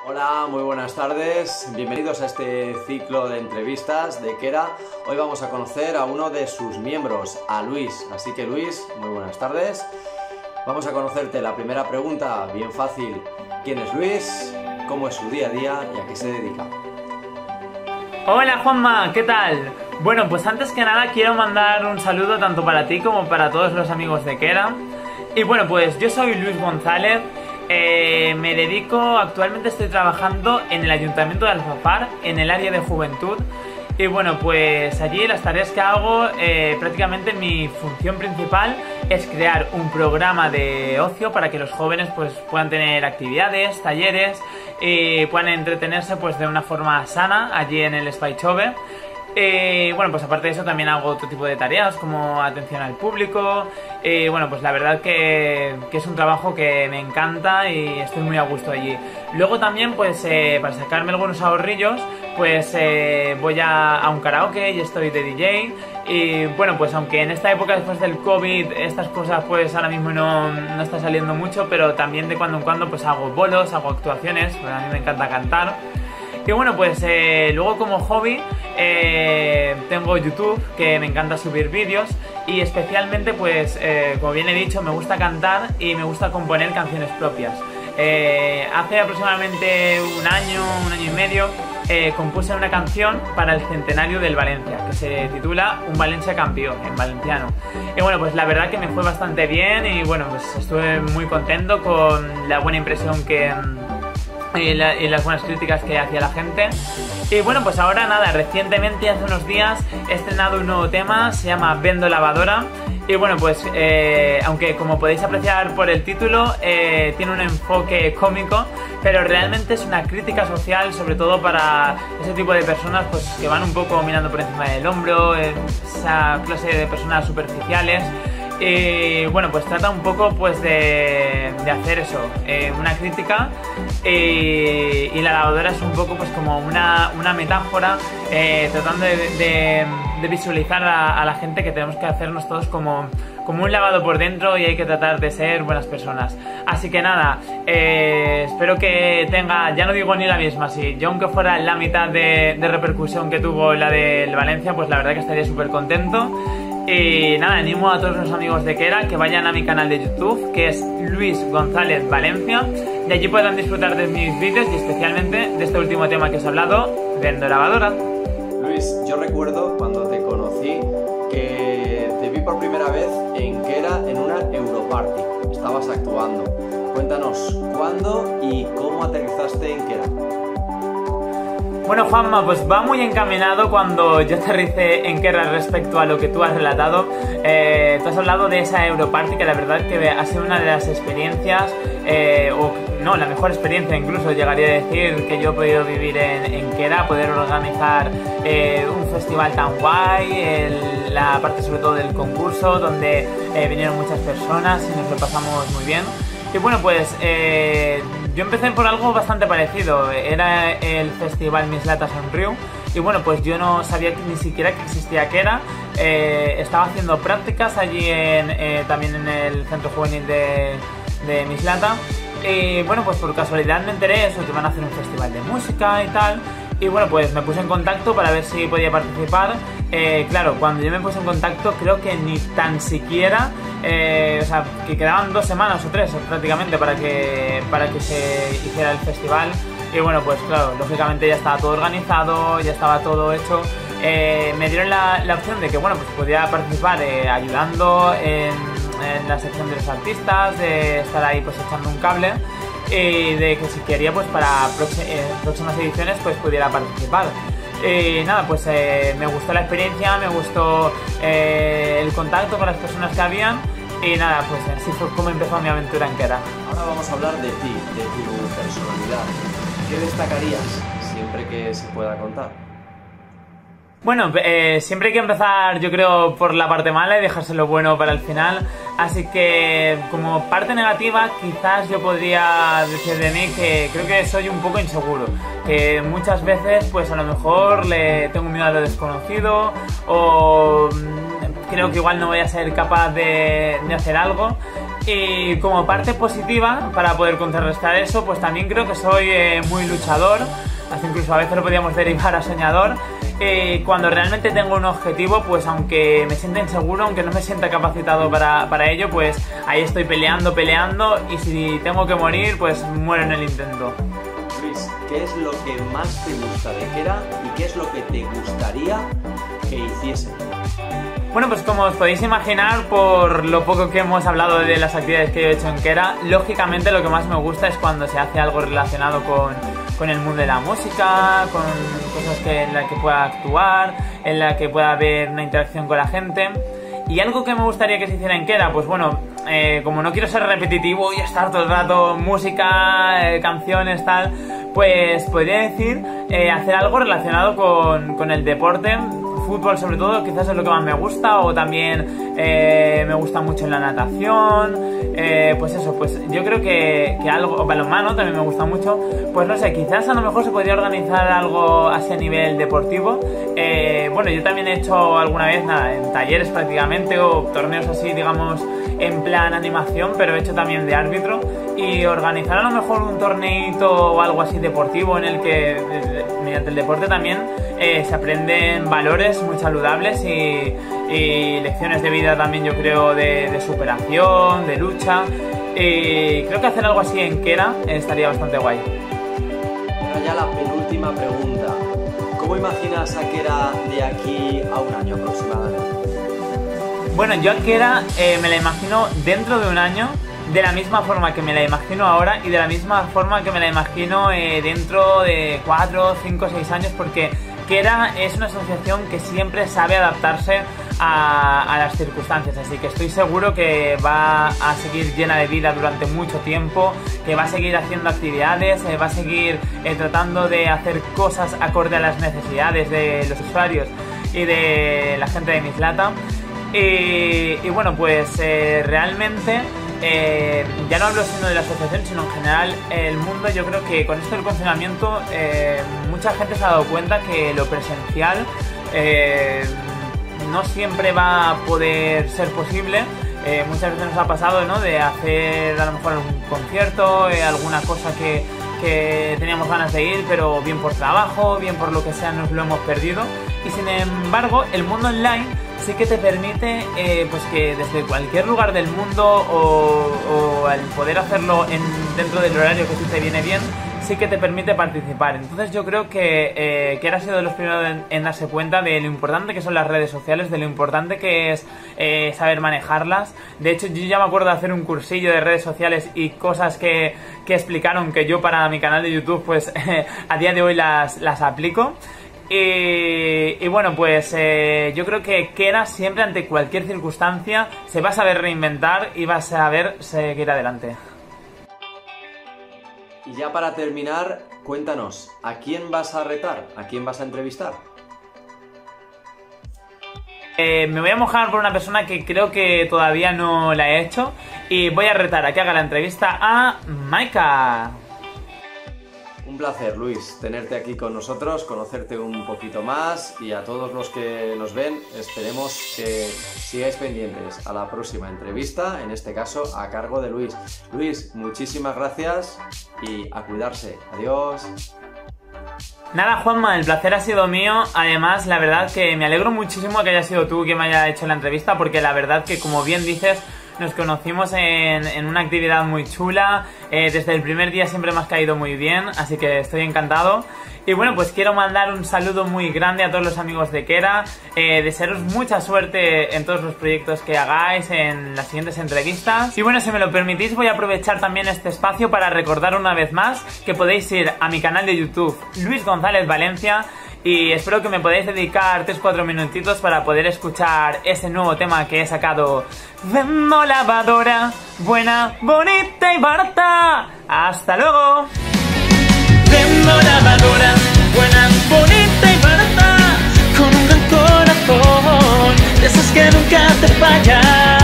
Hola, muy buenas tardes, bienvenidos a este ciclo de entrevistas de Kera. Hoy vamos a conocer a uno de sus miembros, a Luis. Así que Luis, muy buenas tardes. Vamos a conocerte. La primera pregunta, bien fácil. ¿Quién es Luis? ¿Cómo es su día a día y a qué se dedica? Hola Juanma, ¿qué tal? Bueno, pues antes que nada quiero mandar un saludo tanto para ti como para todos los amigos de Kera. Y bueno, pues yo soy Luis González. Me dedico, actualmente estoy trabajando en el Ayuntamiento de Alfafar, en el área de juventud. Y bueno, pues allí las tareas que hago, prácticamente mi función principal es crear un programa de ocio para que los jóvenes pues puedan tener actividades, talleres y puedan entretenerse pues de una forma sana allí en el Espai Chove. Bueno, pues aparte de eso también hago otro tipo de tareas como atención al público. Bueno, pues la verdad que es un trabajo que me encanta y estoy muy a gusto allí. Luego también pues para sacarme algunos ahorrillos pues voy a un karaoke y estoy de DJ. Y bueno, pues aunque en esta época después del COVID estas cosas pues ahora mismo no está saliendo mucho, pero también de cuando en cuando pues hago bolos, hago actuaciones, pues a mí me encanta cantar. Y bueno, pues luego como hobby tengo YouTube, que me encanta subir vídeos y especialmente pues como bien he dicho me gusta cantar y me gusta componer canciones propias. Hace aproximadamente un año y medio compuse una canción para el centenario del Valencia que se titula Un Valencia Campeón en valenciano. Y bueno, pues la verdad que me fue bastante bien y bueno, pues estuve muy contento con la buena impresión y las buenas críticas que hacía la gente. Y bueno, pues ahora nada, recientemente hace unos días he estrenado un nuevo tema, se llama Vendo Lavadora. Y bueno, pues aunque como podéis apreciar por el título tiene un enfoque cómico, pero realmente es una crítica social, sobre todo para ese tipo de personas pues que van un poco mirando por encima del hombro, esa clase de personas superficiales. Y bueno, pues trata un poco pues de hacer eso, una crítica, y la lavadora es un poco pues como una metáfora, tratando de visualizar a la gente que tenemos que hacernos todos como un lavado por dentro y hay que tratar de ser buenas personas. Así que nada, espero que tenga, ya no digo ni la misma, si yo aunque fuera la mitad de repercusión que tuvo la del Valencia, pues la verdad que estaría súper contento. Y nada, animo a todos los amigos de Kera que vayan a mi canal de YouTube, que es Luis González Valencia, y allí podrán disfrutar de mis vídeos y especialmente de este último tema que os he hablado, Vendo Lavadora. Luis, yo recuerdo cuando te conocí que te vi por primera vez en Kera en una Europarty. Estabas actuando. Cuéntanos, ¿cuándo y cómo aterrizaste en Kera? Bueno Juanma, pues va muy encaminado cuando yo aterricé en Kera respecto a lo que tú has relatado. Tú has hablado de esa Europarty que la verdad que ha sido una de las experiencias, no, la mejor experiencia incluso llegaría a decir que yo he podido vivir en Kera, poder organizar un festival tan guay, la parte sobre todo del concurso donde vinieron muchas personas y nos lo pasamos muy bien. Y bueno, pues yo empecé por algo bastante parecido, era el festival Mis Latas en Riu. Y bueno, pues yo no sabía ni siquiera que existía Kera. Estaba haciendo prácticas allí también en el centro juvenil de Mislata. Y bueno, pues por casualidad me enteré eso, que van a hacer un festival de música y tal. Y bueno, pues me puse en contacto para ver si podía participar. Claro, cuando yo me puse en contacto creo que ni tan siquiera, o sea, que quedaban 2 semanas o 3 prácticamente para que se hiciera el festival. Y bueno, pues claro, lógicamente ya estaba todo organizado, ya estaba todo hecho. Me dieron la opción de que bueno, pues podía participar ayudando en la sección de los artistas, de estar ahí pues echando un cable. Y de que si quería pues para próximas ediciones pues pudiera participar. Nada, pues me gustó la experiencia, me gustó el contacto con las personas que habían. Y nada, pues así fue como empezó mi aventura en Kera. Ahora vamos a hablar de ti, de tu personalidad. ¿Qué destacarías siempre que se pueda contar? Bueno, siempre hay que empezar, yo creo, por la parte mala y dejarse lo bueno para el final. Así que, como parte negativa, quizás yo podría decir de mí que creo que soy un poco inseguro. Que muchas veces, pues a lo mejor le tengo miedo a lo desconocido o creo que igual no voy a ser capaz de hacer algo. Y como parte positiva, para poder contrarrestar eso, pues también creo que soy muy luchador, hasta incluso a veces lo podríamos derivar a soñador. Cuando realmente tengo un objetivo, pues aunque me sienta inseguro, aunque no me sienta capacitado para ello, pues ahí estoy peleando y si tengo que morir, pues muero en el intento. Luis, ¿qué es lo que más te gusta de Kera y qué es lo que te gustaría que hiciese? Bueno, pues como os podéis imaginar, por lo poco que hemos hablado de las actividades que he hecho en Kera, lógicamente lo que más me gusta es cuando se hace algo relacionado con el mundo de la música, con cosas en las que pueda actuar, en la que pueda haber una interacción con la gente. Y algo que me gustaría que se hiciera en Kera, pues bueno, como no quiero ser repetitivo y estar todo el rato música, canciones, tal, pues podría decir hacer algo relacionado con el deporte. Fútbol sobre todo, quizás es lo que más me gusta, o también me gusta mucho en la natación, pues eso, pues yo creo que algo, o balonmano también me gusta mucho, pues no sé, quizás a lo mejor se podría organizar algo así a nivel deportivo. Bueno, yo también he hecho alguna vez, nada, en talleres prácticamente, o torneos así, digamos, en plan animación, pero he hecho también de árbitro, y organizar a lo mejor un torneito o algo así deportivo en el que mediante el deporte también se aprenden valores muy saludables y lecciones de vida también, yo creo, de superación, de lucha. Y creo que hacer algo así en Kera estaría bastante guay. Ahora ya la penúltima pregunta. ¿Cómo imaginas a Kera de aquí a un año aproximadamente? Bueno, yo a Kera me la imagino dentro de un año, de la misma forma que me la imagino ahora y de la misma forma que me la imagino dentro de 4, 5, 6 años, porque Kera es una asociación que siempre sabe adaptarse a las circunstancias, así que estoy seguro que va a seguir llena de vida durante mucho tiempo, que va a seguir haciendo actividades, va a seguir tratando de hacer cosas acorde a las necesidades de los usuarios y de la gente de Mislata. Y bueno, pues realmente ya no hablo sino de la asociación, sino en general el mundo. Yo creo que con esto del confinamiento mucha gente se ha dado cuenta que lo presencial no siempre va a poder ser posible. Muchas veces nos ha pasado, ¿no?, de hacer a lo mejor algún concierto, alguna cosa que teníamos ganas de ir, pero bien por trabajo, bien por lo que sea, nos lo hemos perdido. Y sin embargo, el mundo online sí que te permite pues que desde cualquier lugar del mundo o al poder hacerlo dentro del horario que a ti te viene bien, sí que te permite participar. Entonces yo creo que Kera ha sido de los primeros en darse cuenta de lo importante que son las redes sociales, de lo importante que es saber manejarlas. De hecho, yo ya me acuerdo de hacer un cursillo de redes sociales y cosas que explicaron que yo para mi canal de YouTube pues a día de hoy las aplico. Y bueno, pues yo creo que Kera siempre, ante cualquier circunstancia, se va a saber reinventar y va a saber seguir adelante. Y ya para terminar, cuéntanos, ¿a quién vas a retar? ¿A quién vas a entrevistar? Me voy a mojar por una persona que creo que todavía no la he hecho, y voy a retar a que haga la entrevista a Maika. Un placer, Luis, tenerte aquí con nosotros, conocerte un poquito más, y a todos los que nos ven, esperemos que sigáis pendientes a la próxima entrevista, en este caso a cargo de Luis. Luis, muchísimas gracias y a cuidarse. Adiós. Nada, Juanma, el placer ha sido mío. Además, la verdad que me alegro muchísimo que haya sido tú quien me haya hecho la entrevista, porque la verdad que, como bien dices, nos conocimos en una actividad muy chula. Desde el primer día siempre me has caído muy bien, así que estoy encantado. Y bueno, pues quiero mandar un saludo muy grande a todos los amigos de Kera, desearos mucha suerte en todos los proyectos que hagáis, en las siguientes entrevistas. Y bueno, si me lo permitís, voy a aprovechar también este espacio para recordar una vez más que podéis ir a mi canal de YouTube, Luis González Valencia, y espero que me podáis dedicar 3-4 minutitos para poder escuchar ese nuevo tema que he sacado. Vendo lavadora, buena, bonita y barata. ¡Hasta luego! Vendo lavadora, buena, bonita y barata, con un gran corazón, de esos que nunca te fallan.